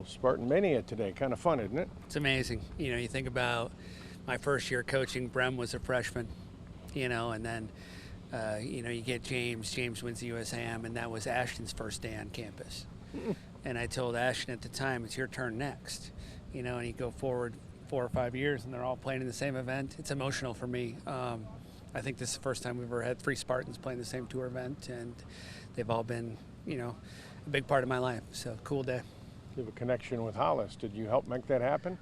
Spartan Mania today. Kind of fun, isn't it? It's amazing. You know, you think about my first year coaching, Brehm was a freshman, and then, you get James wins the USAM, and that was Ashton's first day on campus. And I told Ashton at the time, it's your turn next, and you go forward 4 or 5 years and they're all playing in the same event. It's emotional for me. I think this is the first time we've ever had 3 Spartans playing the same tour event, and they've all been, a big part of my life. So cool day. You have a connection with Hollis. Did you help make that happen?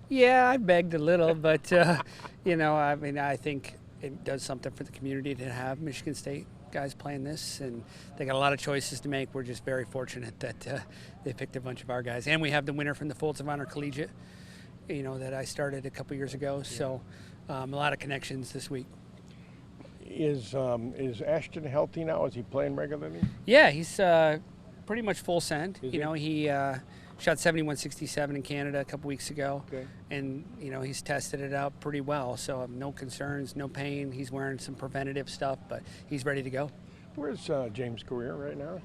Yeah, I begged a little, but, I think it does something for the community to have Michigan State guys playing this, and they got a lot of choices to make. We're just very fortunate that they picked a bunch of our guys. And we have the winner from the Folds of Honor Collegiate, that I started a couple years ago. So a lot of connections this week. Is Ashton healthy now? Is he playing regularly? Yeah, he's pretty much full send. Is He shot 71.67 in Canada a couple weeks ago. Okay. And, he's tested it out pretty well. So no concerns, no pain. He's wearing some preventative stuff, but he's ready to go. Where's James' career right now?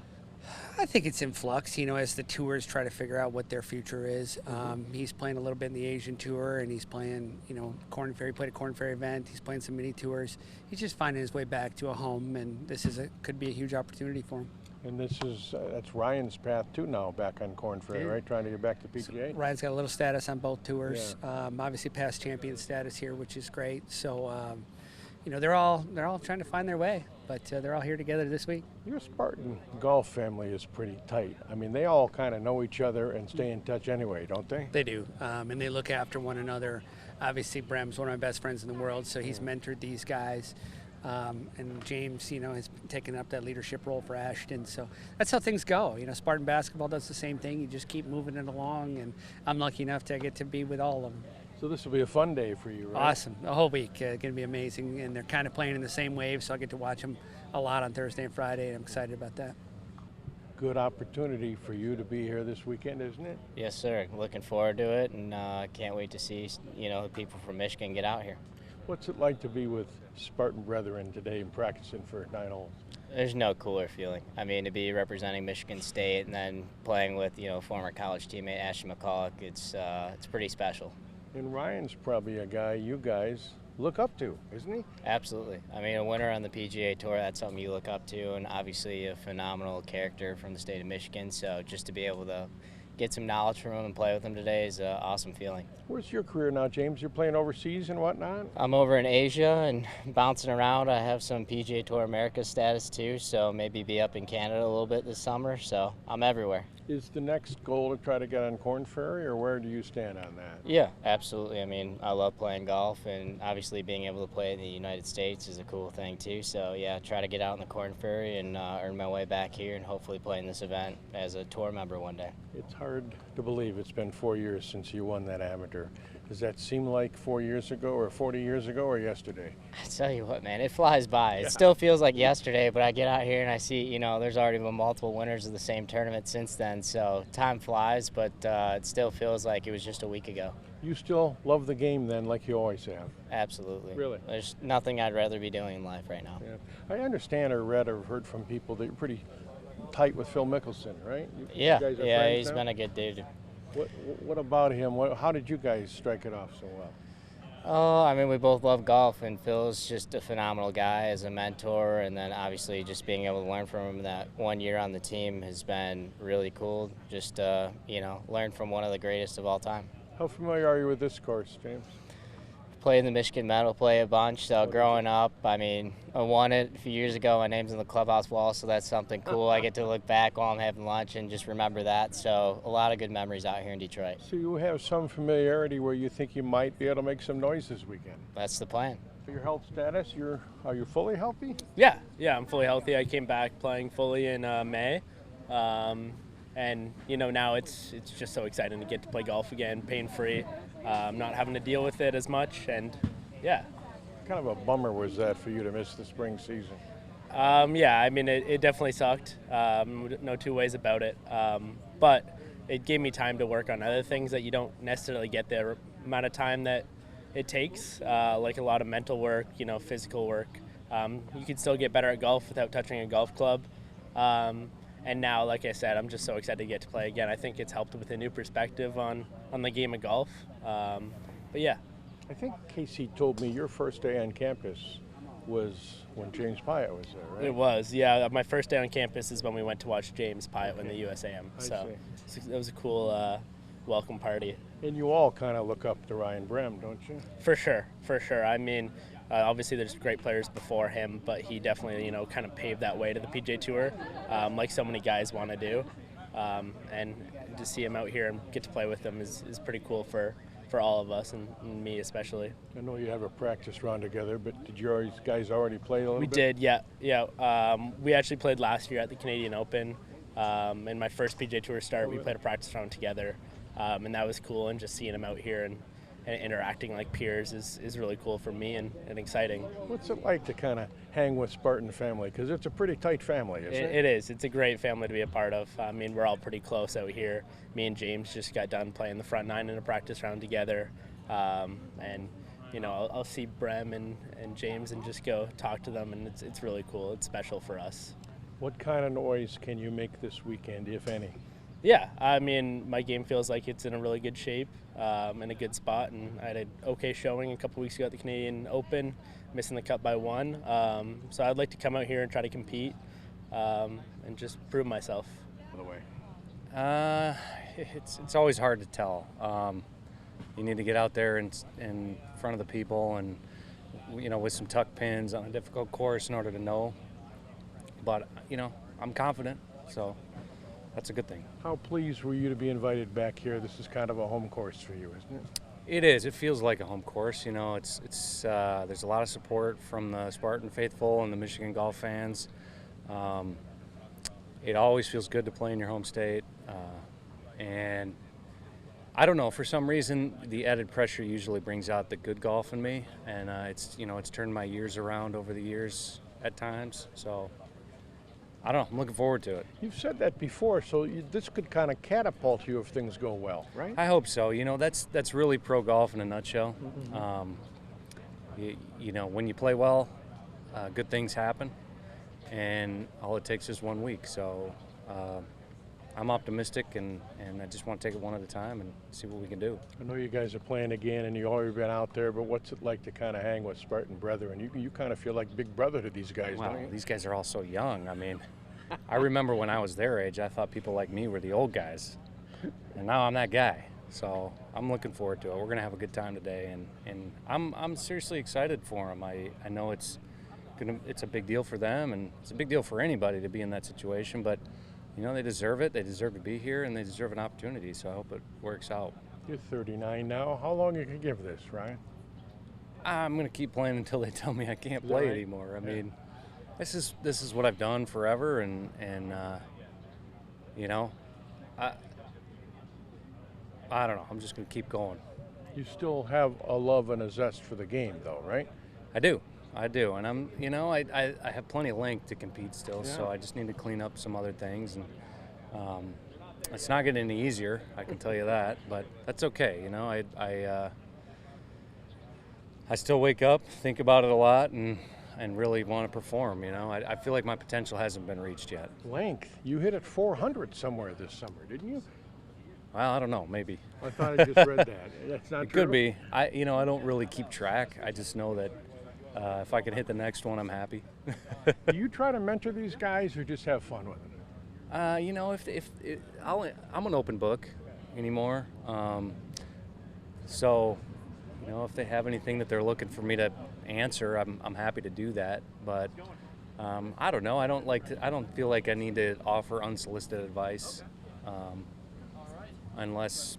I think it's in flux, as the tours try to figure out what their future is. He's playing a little bit in the Asian tour, and he's playing, Corn Ferry, played a Corn Ferry event. He's playing some mini tours. He's just finding his way back to a home, and this could be a huge opportunity for him. And that's Ryan's path too now, back on Corn Ferry, right? Trying to get back to PGA. So Ryan's got a little status on both tours. Yeah. Obviously past champion status here, which is great. So, they're all trying to find their way, but they're all here together this week. Your Spartan golf family is pretty tight. I mean, they all kind of know each other and stay in touch anyway, don't they? They do, and they look after one another. Obviously, Brem's one of my best friends in the world, so he's mentored these guys. And James, has taken up that leadership role for Ashton. So that's how things go. Spartan basketball does the same thing. You just keep moving it along, and I'm lucky enough to get to be with all of them. So this will be a fun day for you, right? Awesome. The whole week. Going to be amazing. And they're kind of playing in the same wave, so I get to watch them a lot on Thursday and Friday, and I'm excited about that. Good opportunity for you to be here this weekend, isn't it? Yes, sir. Looking forward to it, and can't wait to see, the people from Michigan get out here. What's it like to be with Spartan brethren today and practicing for 9 holes? There's no cooler feeling. I mean, to be representing Michigan State and then playing with, former college teammate Ashton McCulloch, it's pretty special. And Ryan's probably a guy you guys look up to, isn't he? Absolutely. I mean, a winner on the PGA Tour, that's something you look up to, and obviously a phenomenal character from the state of Michigan. So just to be able to get some knowledge from him and play with him today is an awesome feeling. Where's your career now, James? You're playing overseas and whatnot? I'm over in Asia and bouncing around. I have some PGA Tour America status too, so maybe be up in Canada a little bit this summer, so I'm everywhere. Is the next goal to try to get on Corn Ferry, or where do you stand on that? Yeah, absolutely. I mean, I love playing golf, and obviously being able to play in the United States is a cool thing too. So yeah, try to get out on the Corn Ferry and earn my way back here and hopefully play in this event as a tour member one day. It's hard to believe it's been 4 years since you won that amateur. Does that seem like 4 years ago or 40 years ago or yesterday? I tell you what, man, it flies by. It still feels like yesterday, but I get out here and I see, there's already been multiple winners of the same tournament since then. So time flies, but it still feels like it was just a week ago. You still love the game then, like you always have? Absolutely. Really? There's nothing I'd rather be doing in life right now. Yeah. I understand or read or heard from people that you're pretty tight with Phil Mickelson, right? Yeah, you guys are friends he's now? been a good dude. What about him? How did you guys strike it off so well? Oh, I mean, we both love golf, and Phil's just a phenomenal guy as a mentor, and then obviously just being able to learn from him that 1 year on the team has been really cool. Just, learn from one of the greatest of all time. How familiar are you with this course, James? Played in the Michigan Medal Play a bunch, so growing up, I mean, I won it a few years ago. My name's on the clubhouse wall, so that's something cool. I get to look back while I'm having lunch and just remember that. So a lot of good memories out here in Detroit. So you have some familiarity where you think you might be able to make some noise this weekend? That's the plan. For your health status, are you fully healthy? Yeah, I'm fully healthy. I came back playing fully in May. And, now it's just so exciting to get to play golf again, pain-free, not having to deal with it as much, and yeah. What kind of a bummer was that for you to miss the spring season? Yeah, I mean, it definitely sucked. No two ways about it. But it gave me time to work on other things that you don't necessarily get the amount of time that it takes, like a lot of mental work, physical work. You can still get better at golf without touching a golf club. And now, like I said, I'm just so excited to get to play again. I think it's helped with a new perspective on the game of golf. But yeah. I think Casey told me your first day on campus was when James Piot was there, right? It was, yeah. My first day on campus is when we went to watch James Piot win the USAM. So it was a cool welcome party. And you all kind of look up to Ryan Brehm, don't you? For sure, for sure. I mean, obviously there's great players before him, but he definitely, kind of paved that way to the PGA Tour, like so many guys want to do. And to see him out here and get to play with him is pretty cool for all of us and me especially. I know you have a practice round together, but did you guys already play a little bit? We did, yeah. We actually played last year at the Canadian Open. In my first PGA Tour start, we played a practice round together, and that was cool. And just seeing him out here and interacting like peers is really cool for me and exciting. What's it like to kind of hang with Spartan family? Because it's a pretty tight family, isn't it? It is. It's a great family to be a part of. I mean, we're all pretty close out here. Me and James just got done playing the front nine in a practice round together. And, I'll see Brehm and James and just go talk to them, and it's really cool. It's special for us. What kind of noise can you make this weekend, if any? Yeah, I mean, my game feels like it's in a really good shape, in a good spot, and I had an okay showing a couple weeks ago at the Canadian Open, missing the cut by one. So I'd like to come out here and try to compete and just prove myself. By the way, it's always hard to tell. You need to get out there in front of the people, and with some tuck pins on a difficult course in order to know. But I'm confident, so that's a good thing. how pleased were you to be invited back here? This is kind of a home course for you, isn't it? It is. It feels like a home course. It's there's a lot of support from the Spartan faithful and the Michigan golf fans. It always feels good to play in your home state, and I don't know, for some reason the added pressure usually brings out the good golf in me, and it's turned my years around over the years at times. So I don't know. I'm looking forward to it. You've said that before, so this could kind of catapult you if things go well, right? I hope so. That's really pro golf in a nutshell. When you play well, good things happen, and all it takes is 1 week. So I'm optimistic, and I just want to take it one at a time and see what we can do. I know you guys are playing again, and you've already been out there, but what's it like to kind of hang with Spartan brethren? You kind of feel like big brother to these guys, Wow, don't you? these guys are all so young. I mean, I remember when I was their age, I thought people like me were the old guys, and now I'm that guy. So I'm looking forward to it. We're gonna have a good time today, and I'm seriously excited for them. I know it's a big deal for them, and it's a big deal for anybody to be in that situation, but they deserve it. They deserve to be here, and they deserve an opportunity. So I hope it works out. You're 39 now. How long you can give this, Ryan? I'm gonna keep playing until they tell me I can't play right? anymore. I mean, this is what I've done forever, and I don't know. I'm just gonna keep going. You still have a love and a zest for the game, though, right? I do, and I'm I have plenty of length to compete still, so I just need to clean up some other things, and it's not getting any easier, I can tell you that, but that's okay. I still wake up, think about it a lot, and really want to perform. I feel like my potential hasn't been reached yet. Length. You hit it 400 somewhere this summer, didn't you? Well, I don't know, maybe. I thought I just read that. That's not It true? could be. I don't really keep track. I just know that if I can hit the next one, I'm happy. Do you try to mentor these guys or just have fun with them? I'm an open book anymore. So, if they have anything that they're looking for me to answer, I'm happy to do that. But I don't know. I don't feel like I need to offer unsolicited advice unless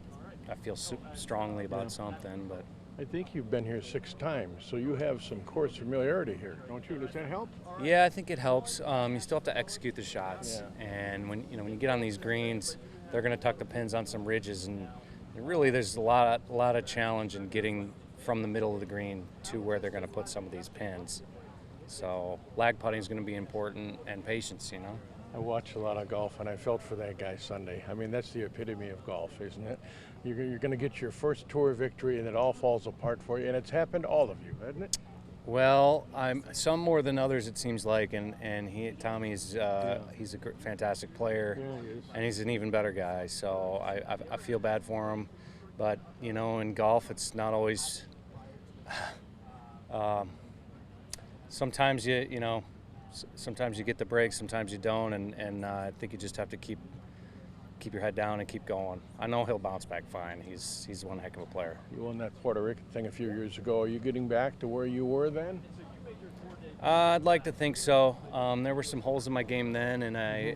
I feel strongly about something. But I think you've been here 6 times, so you have some course familiarity here, don't you? Does that help? yeah, I think it helps. You still have to execute the shots, and when you get on these greens, they're going to tuck the pins on some ridges, and really there's a lot of challenge in getting from the middle of the green to where they're going to put some of these pins. So lag putting is going to be important, and patience. I watch a lot of golf, and I felt for that guy Sunday. I mean, that's the epitome of golf, isn't it? You're going to get your first tour victory, and it all falls apart for you, and it's happened to all of you, hasn't it? Well, I'm some more than others, it seems like, and Tommy's he's a fantastic player, Yeah, he is. and he's an even better guy. So I feel bad for him, but in golf it's not always. Sometimes sometimes you get the break, sometimes you don't, and I think you just have to keep your head down and keep going. I know he'll bounce back fine. He's one heck of a player. You won that Puerto Rican thing a few years ago. Are you getting back to where you were then? I'd like to think so. There were some holes in my game then, and I,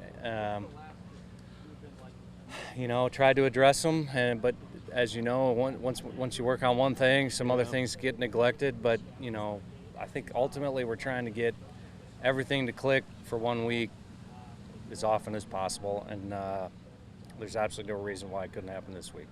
tried to address them. But as you know, once you work on one thing, some other things get neglected. But I think ultimately we're trying to get everything to click for 1 week as often as possible, and there's absolutely no reason why it couldn't happen this week.